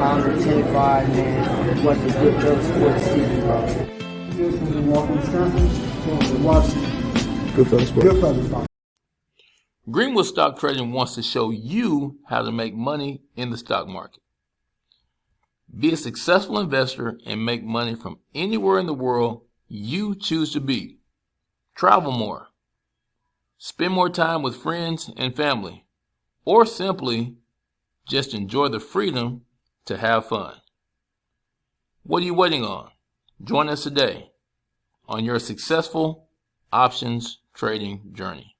founder, 10-5, man. What the Good Fellas Sports TV, bro. Here's from Milwaukee, Wisconsin. Watch Good Fellas Sports. Good Fellas. Greenwood Stock Trading wants to show you how to make money in the stock market. Be a successful investor and make money from anywhere in the world you choose to be. Travel more. Spend more time with friends and family. Or simply just enjoy the freedom to have fun. What are you waiting on? Join us today on your successful options trading journey.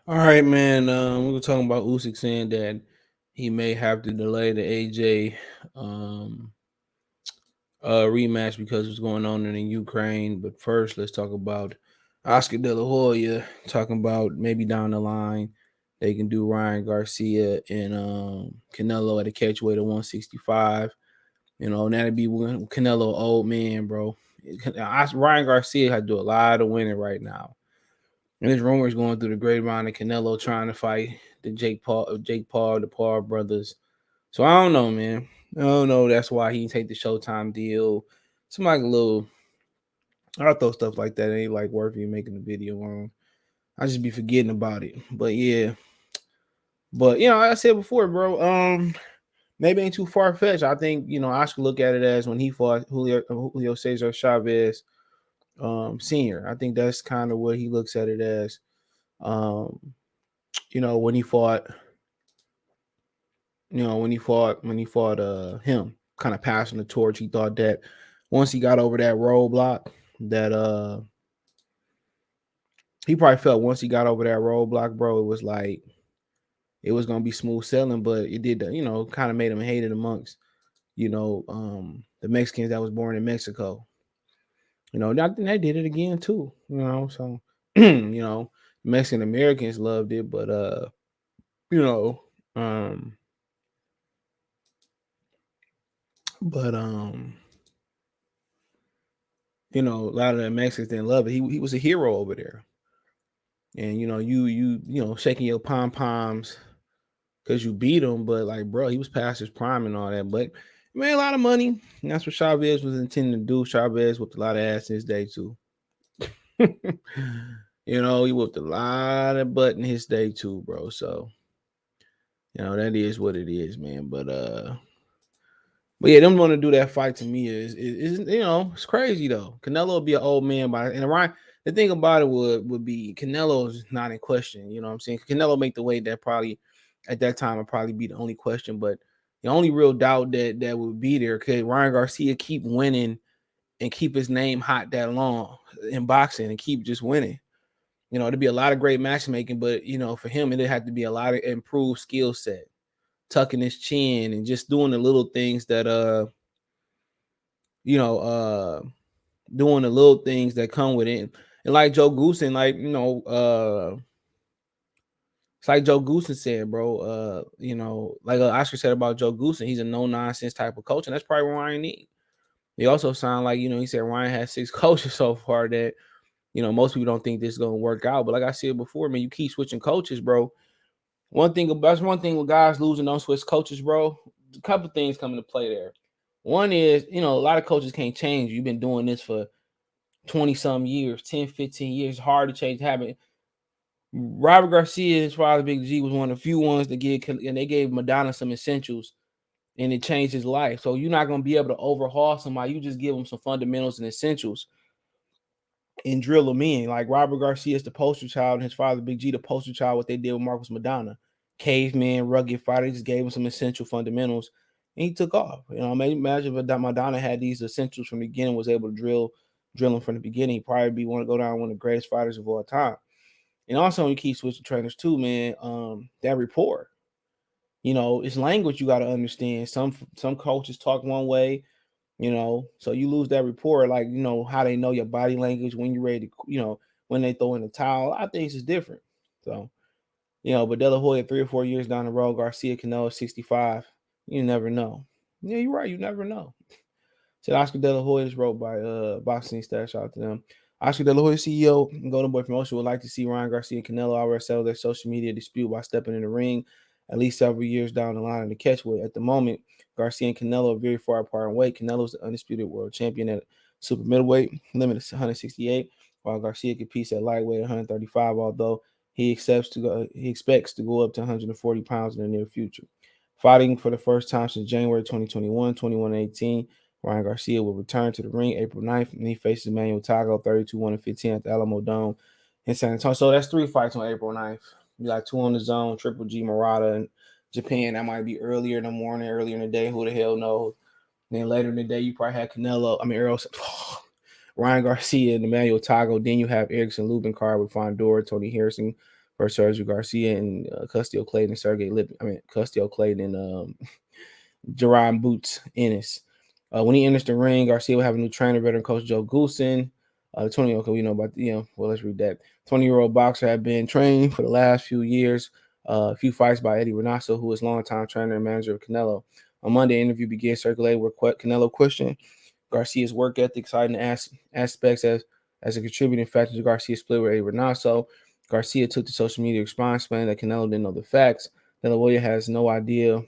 All right, man. We were talking about Usyk saying that he may have to delay the AJ rematch because of what's going on in Ukraine. But first, let's talk about Oscar De La Hoya talking about maybe down the line they can do Ryan Garcia and Canelo at a catchweight of 165. You know, and that'd be when Canelo old man, bro. Ryan Garcia had to do a lot of winning right now. And there's rumors going through the grapevine of Canelo trying to fight the Jake Paul, the Paul brothers. So I don't know, man. I don't know. That's why he take the Showtime deal. Some like a little, I throw stuff like that. It ain't like worth you making a video on. I just be forgetting about it. But yeah. But you know, like I said before, bro. Maybe ain't too far fetched. I think I should look at it as when he fought Julio Cesar Chavez, senior. I think that's kind of what he looks at it as. When he fought, him, kind of passing the torch. He thought that once he got over that roadblock, that he probably felt once he got over that roadblock, bro, it was like it was gonna be smooth sailing, but it did, kind of made him hated amongst, the Mexicans that was born in Mexico. I think they did it again too. So Mexican Americans loved it, but a lot of the Mexicans didn't love it. He was a hero over there. And you shaking your pom poms because you beat him, but like, bro, he was past his prime and all that. But he made a lot of money, and that's what Chavez was intending to do. Chavez whipped a lot of ass in his day too. He whooped a lot of butt in his day too, bro. So that is what it is, man. But yeah, them want to do that fight to me is it's crazy though. Canelo will be an old man and Ryan. The thing about it would be Canelo is not in question. You know what I'm saying? Canelo make the weight that probably at that time would probably be the only question, but the only real doubt that would be there, could Ryan Garcia keep winning and keep his name hot that long in boxing and keep just winning? There'd be a lot of great matchmaking, but for him, it'd have to be a lot of improved skill set, tucking his chin and just doing the little things that doing the little things that come with it. And like Joe Goosen, it's like Joe Goosen said, bro. Like Oscar said about Joe Goosen, he's a no-nonsense type of coach, and that's probably what Ryan needs. He also sound like, he said Ryan has 6 coaches so far that, most people don't think this is going to work out. But like I said before, man, you keep switching coaches, bro. That's one thing with guys losing, don't switch coaches, bro. A couple things come into play there. One is, a lot of coaches can't change. You've been doing this for 20-some years, 10, 15 years. Hard to change habit. Robert Garcia, his father, Big G, was one of the few ones that they gave Madonna some essentials, and it changed his life. So you're not going to be able to overhaul somebody. You just give them some fundamentals and essentials and drill them in. Like Robert Garcia is the poster child, and his father, Big G, the poster child, what they did with Marcus Madonna. Caveman, rugged fighter. They just gave him some essential fundamentals, and he took off. Imagine if Madonna had these essentials from the beginning, was able to drill him from the beginning. He'd probably want to go down one of the greatest fighters of all time. And also, you keep switching trainers too, man. That rapport, it's language you got to understand. Some coaches talk one way, so you lose that rapport, like, how they know your body language when you're ready to, when they throw in the towel. A lot of things is different. So, but De La Hoya 3 or 4 years down the road, Garcia, Canelo 65. You never know. Yeah, you're right. You never know. Said Oscar De La Hoya is wrote by Boxing Stats. Shout out to them. Oscar De La Hoya, CEO, Golden Boy Promotion, would like to see Ryan Garcia and Canelo Alvarez settle their social media dispute by stepping in the ring at least several years down the line to catch with. At the moment, Garcia and Canelo are very far apart in weight. Canelo is the undisputed world champion at super middleweight, limited to 168, while Garcia competes at lightweight 135, although he expects to go up to 140 pounds in the near future. Fighting for the first time since January 2021, 21-18, Ryan Garcia will return to the ring April 9th, and he faces Manuel Tago 32-15 at the Alamo Dome in San Antonio. So that's 3 fights on April 9th. You got 2 on the zone, Triple G, Murata, and Japan. That might be earlier in the morning, earlier in the day. Who the hell knows? And then later in the day, you probably had Ryan Garcia and Emmanuel Tago. Then you have Erickson Lubin card with Fondor, Tony Harrison versus Sergio Garcia, and Custio Clayton and Custio Clayton and Jerron Boots Ennis. When he enters the ring, Garcia will have a new trainer, veteran coach Joe Goosen. 20, okay, we know about well, let's read that. 20-year-old boxer had been trained for the last few years. A few fights by Eddie Renato, who is longtime trainer and manager of Canelo. On Monday, an interview began circulating where Canelo questioned Garcia's work ethic, citing aspects as a contributing factor to Garcia's split with Eddie Renato. Garcia took to social media response, explaining that Canelo didn't know the facts. De La Hoya has no idea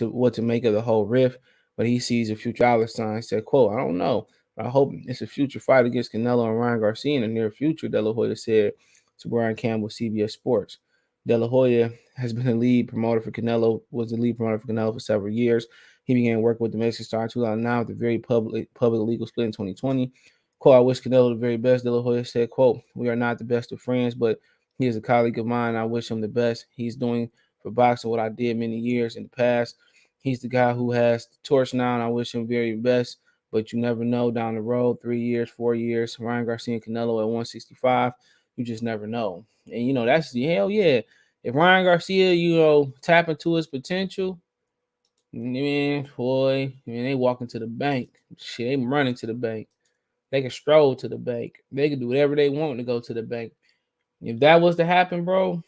what to make of the whole rift, but he sees a future dollar sign. He said, quote, I don't know. I hope it's a future fight against Canelo and Ryan Garcia in the near future, De La Hoya said to Brian Campbell, CBS Sports. De La Hoya has been the lead promoter for Canelo, was the lead promoter for Canelo for several years. He began working with the Mexican star in 2009 with a very public legal split in 2020. Quote, I wish Canelo the very best, De La Hoya said, quote, we are not the best of friends, but he is a colleague of mine. I wish him the best. He's doing for boxing what I did many years in the past. He's the guy who has the torch now, and I wish him very best. But you never know down the road, 3 years, 4 years, Ryan Garcia and Canelo at 165, you just never know. And, that's the hell yeah. If Ryan Garcia, tap into his potential, man, boy, they walking to the bank. Shit, they running to the bank. They can stroll to the bank. They can do whatever they want to go to the bank. If that was to happen, bro,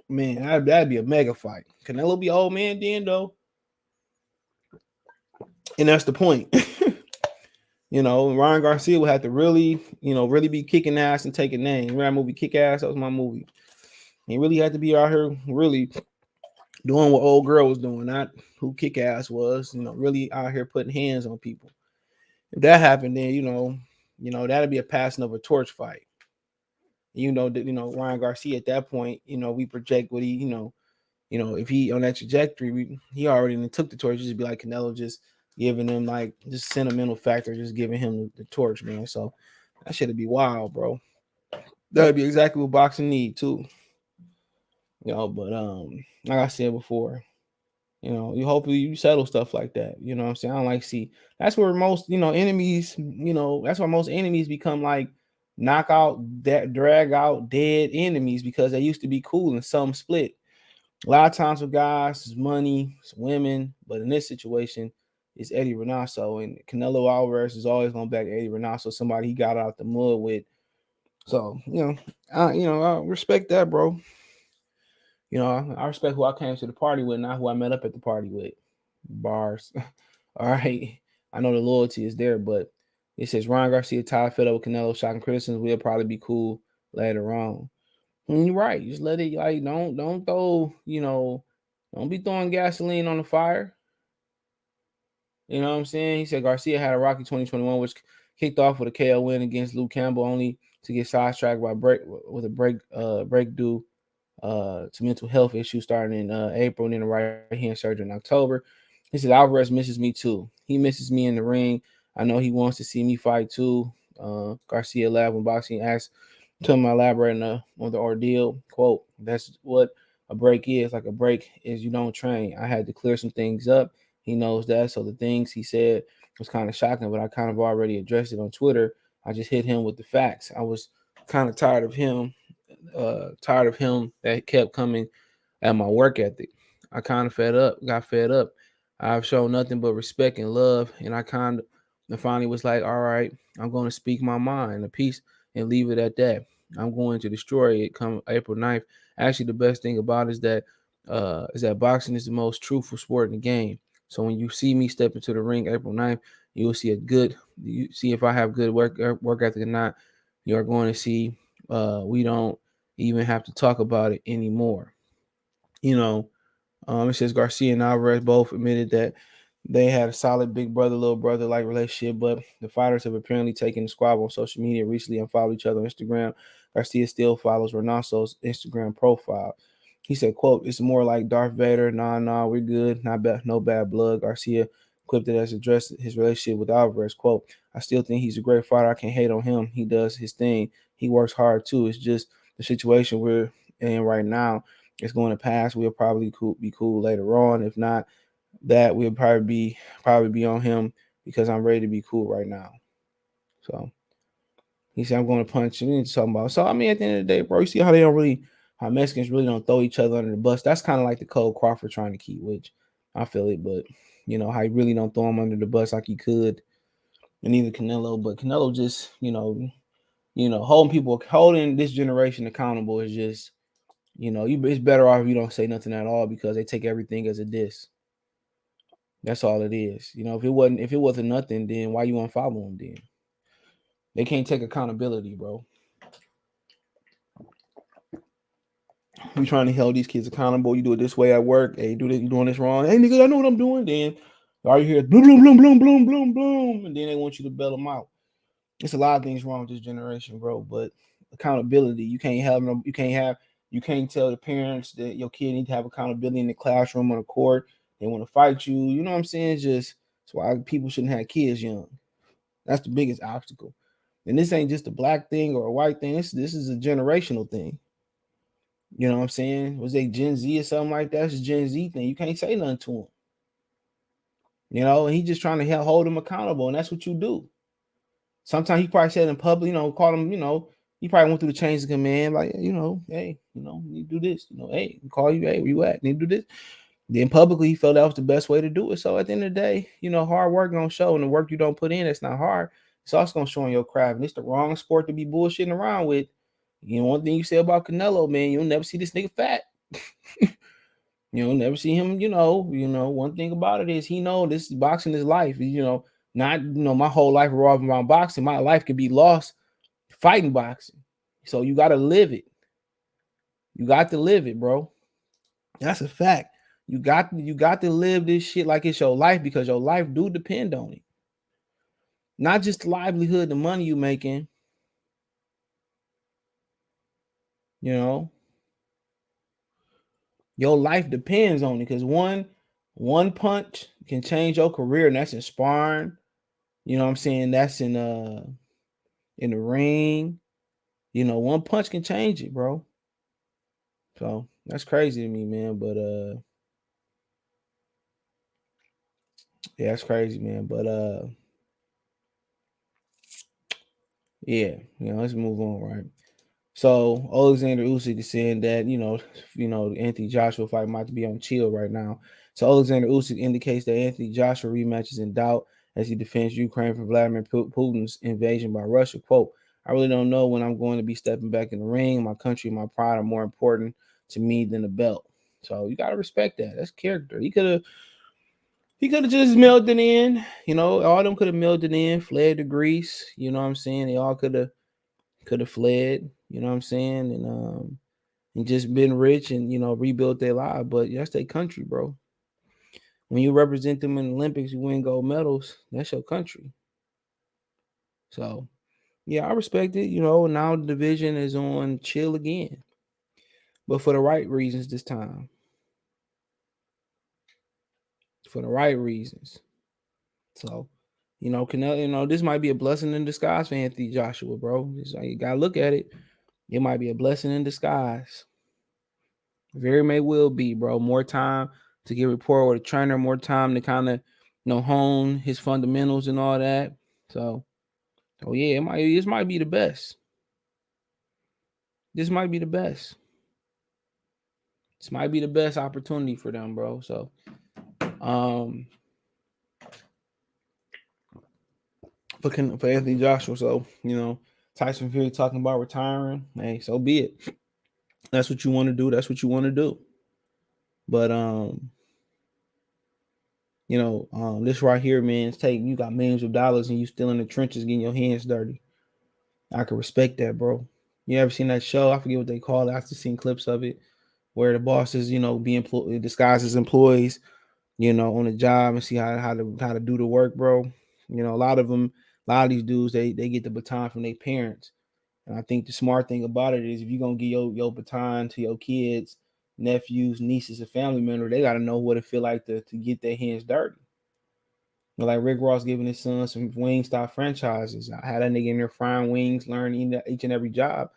man, that'd be a mega fight. Canelo be old man then, though. And that's the point. Ryan Garcia would have to really be kicking ass and taking names. Remember that movie Kick Ass? That was my movie. He really had to be out here really doing what old girl was doing, not who Kick Ass was, really out here putting hands on people. If that happened, then, that'd be a passing of a torch fight. Ryan Garcia at that point, we project what he, if he on that trajectory, he already took the torch. Just be like Canelo, just giving him like just sentimental factor, just giving him the torch, man. So that should be wild, bro. That'd be exactly what boxing need too. But like I said before, you hopefully you settle stuff like that. You know what I'm saying? I don't like see that's where most enemies, that's why most enemies become like knockout, drag out, dead enemies because they used to be cool and some split. A lot of times with guys, it's money, it's women, but in this situation, it's Eddie Renato, and Canelo Alvarez is always going to back Eddie Renato, somebody he got out the mud with. So I respect that, bro. I respect who I came to the party with, not who I met up at the party with. Bars, all right. I know the loyalty is there, but it says Ryan Garcia tied fed up with Canelo, shocking criticisms. We'll probably be cool later on. And you're right. Just let it like don't throw, don't be throwing gasoline on the fire. You know what I'm saying? He said Garcia had a rocky 2021, which kicked off with a KO win against Luke Campbell, only to get sidetracked by break due to mental health issues starting in April and then the right hand surgery in October. He said Alvarez misses me too. He misses me in the ring. I know he wants to see me fight too. Garcia laughed when boxing asked to him elaborating on the ordeal. Quote, that's what a break is. Like a break is you don't train. I had to clear some things up. He knows that. So the things he said was kind of shocking, but I kind of already addressed it on Twitter. I just hit him with the facts. I was kind of tired of him that kept coming at my work ethic. I kind of got fed up. I've shown nothing but respect and love, and I finally was like, all right, I'm going to speak my mind, a piece, and leave it at that. I'm going to destroy it come April 9th. Actually, the best thing about it is that boxing is the most truthful sport in the game. So when you see me step into the ring April 9th, you see if I have good work ethic or not. You're going to see we don't even have to talk about it anymore. You know, it says Garcia and Alvarez both admitted that they had a solid big brother, little brother like relationship, but the fighters have apparently taken the squabble on social media recently and followed each other on Instagram. Garcia still follows Renanso's Instagram profile. He said, quote, "It's more like Darth Vader. Nah, we're good. Not bad, no bad blood." Garcia quipped it as addressed his relationship with Alvarez. Quote, "I still think he's a great fighter. I can't hate on him. He does his thing. He works hard too. It's just the situation we're in right now. It's going to pass. We'll probably be cool later on. If not, that we'll probably be on him because I'm ready to be cool right now." So he said, "I'm going to punch you." And talking about. So I mean, at the end of the day, bro, you see how they don't really, how Mexicans really don't throw each other under the bus. That's kind of like the code Crawford trying to keep, which I feel it, but how he really don't throw him under the bus like he could, and neither Canelo. But Canelo just, holding this generation accountable is just, it's better off if you don't say nothing at all because they take everything as a diss. That's all it is. If it wasn't nothing, then why you unfollow them then? They can't take accountability, bro. You trying to hold these kids accountable. You do it this way at work. Hey, you doing this wrong. Hey, nigga, I know what I'm doing. Then all you hear is bloom, bloom, bloom, bloom, bloom, bloom, bloom. And then they want you to bail them out. It's a lot of things wrong with this generation, bro. But accountability, you can't have them. You can't tell the parents that your kid need to have accountability in the classroom or the court. They want to fight you. You know what I'm saying? It's why people shouldn't have kids young. That's the biggest obstacle. And this ain't just a black thing or a white thing. This is a generational thing. You know what I'm saying? Was they Gen Z or something like that? It's a Gen Z thing. You can't say nothing to him. And he just trying to hold him accountable, and that's what you do. Sometimes he probably said in public, called him, he probably went through the chains of command, like, hey, you do this, hey, call you, hey, where you at? Need to do this. Then publicly, he felt that was the best way to do it. So at the end of the day, hard work gonna show, and the work you don't put in, it's not hard. It's also gonna show in your craft. And it's the wrong sport to be bullshitting around with. One thing you say about Canelo, man, you'll never see this nigga fat. You'll never see him, one thing about it is he know this boxing is life. Not, my whole life revolving around boxing. My life could be lost fighting boxing. So you got to live it. You got to live it, bro. That's a fact. You got to live this shit like it's your life because your life do depend on it. Not just the livelihood, the money you making. Your life depends on it because one punch can change your career, and that's in sparring. You know what I'm saying? That's in the ring. One punch can change it, bro. So that's crazy to me, man. But yeah, that's crazy, man. But yeah, let's move on, right? So Oleksandr Usyk is saying that the Anthony Joshua fight might be on chill right now. So Oleksandr Usyk indicates that Anthony Joshua rematch is in doubt as he defends Ukraine from Vladimir Putin's invasion by Russia. Quote, "I really don't know when I'm going to be stepping back in the ring. My country, my pride are more important to me than the belt." So you gotta respect that. That's character. He could have just mailed it in. All of them could have mailed it in, fled to Greece. You know what I'm saying? They all could have fled. You know what I'm saying? And just been rich and rebuilt their life. But that's their country, bro. When you represent them in the Olympics, you win gold medals. That's your country. So yeah, I respect it. Now the division is on chill again, but for the right reasons this time. For the right reasons. So, Canelo, this might be a blessing in disguise for Anthony Joshua, bro. You gotta look at it. It might be a blessing in disguise. Very may will be, bro. More time to get rapport with a trainer, more time to kind of, hone his fundamentals and all that. So, yeah, this might be the best. This might be the best. This might be the best opportunity for them, bro. So, for Anthony Joshua, so Tyson Fury talking about retiring. Hey, so be it. That's what you want to do. That's what you want to do. But this right here, man, you got millions of dollars and you still in the trenches getting your hands dirty. I can respect that, bro. You ever seen that show? I forget what they call it. I've just seen clips of it. where the bosses, be disguised as employees, on the job and see how to do the work, bro. A lot of these dudes, they get the baton from their parents. And I think the smart thing about it is if you're gonna give your baton to your kids, nephews, nieces, and family members, they gotta know what it feel like to get their hands dirty. Like Rick Ross giving his son some Wingstop franchises. I had that nigga in there frying wings, learning each and every job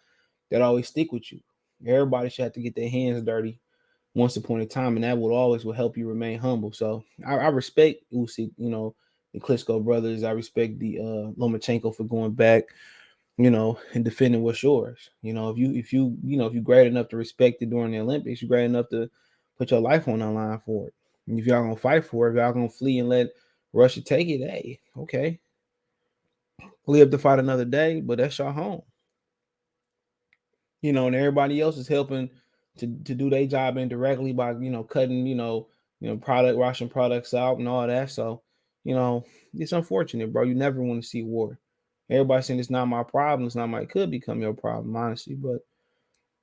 that always stick with you. Everybody should have to get their hands dirty once upon a time, and that will help you remain humble. So I respect Usyk, the Klitschko brothers. I respect the Lomachenko for going back, and defending what's yours. If you're great enough to respect it during the Olympics, you're great enough to put your life on the line for it. And if y'all gonna fight for it, if y'all gonna flee and let Russia take it, hey, okay. Live to fight another day, but that's your home. And everybody else is helping to do their job indirectly by, cutting, Russian products out and all that. So, it's unfortunate, bro. You never want to see war. Everybody saying it's not my problem. It's not my, it could become your problem, honestly. But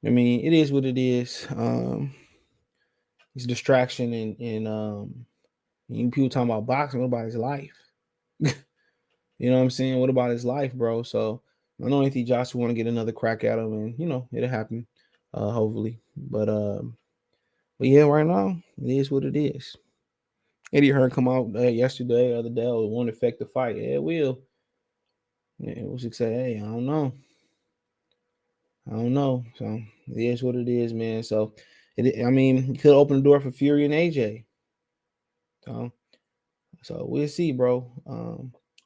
I mean, it is what it is. It's a distraction and people talking about boxing. What about his life? You know what I'm saying? What about his life, bro? So I know Anthony Joshua want to get another crack at him, and it'll happen, hopefully. But yeah, right now it is what it is. Eddie Hearn come out yesterday, other day, it won't affect the fight. Yeah, it will. Yeah, it was say, hey, I don't know. So it is what it is, man. So it could open the door for Fury and AJ. So we'll see, bro.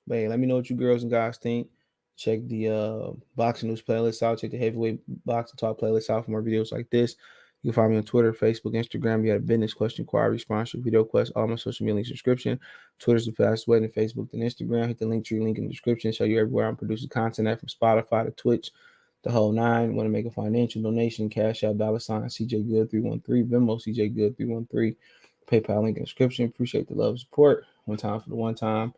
But hey, let me know what you girls and guys think. Check the boxing news playlist out. Check the heavyweight boxing talk playlist out for more videos like this. You can find me on Twitter, Facebook, Instagram. You got a business question, inquiry, sponsor, video quest, all my social media subscription. Twitter's the fastest way than Facebook than Instagram. Hit the link tree link in the description. Show you everywhere I'm producing content at, from Spotify to Twitch, the whole nine. Want to make a financial donation? Cash out $ CJ Good 313, Venmo CJ Good 313, PayPal link in the description. Appreciate the love and support. One time for the one time.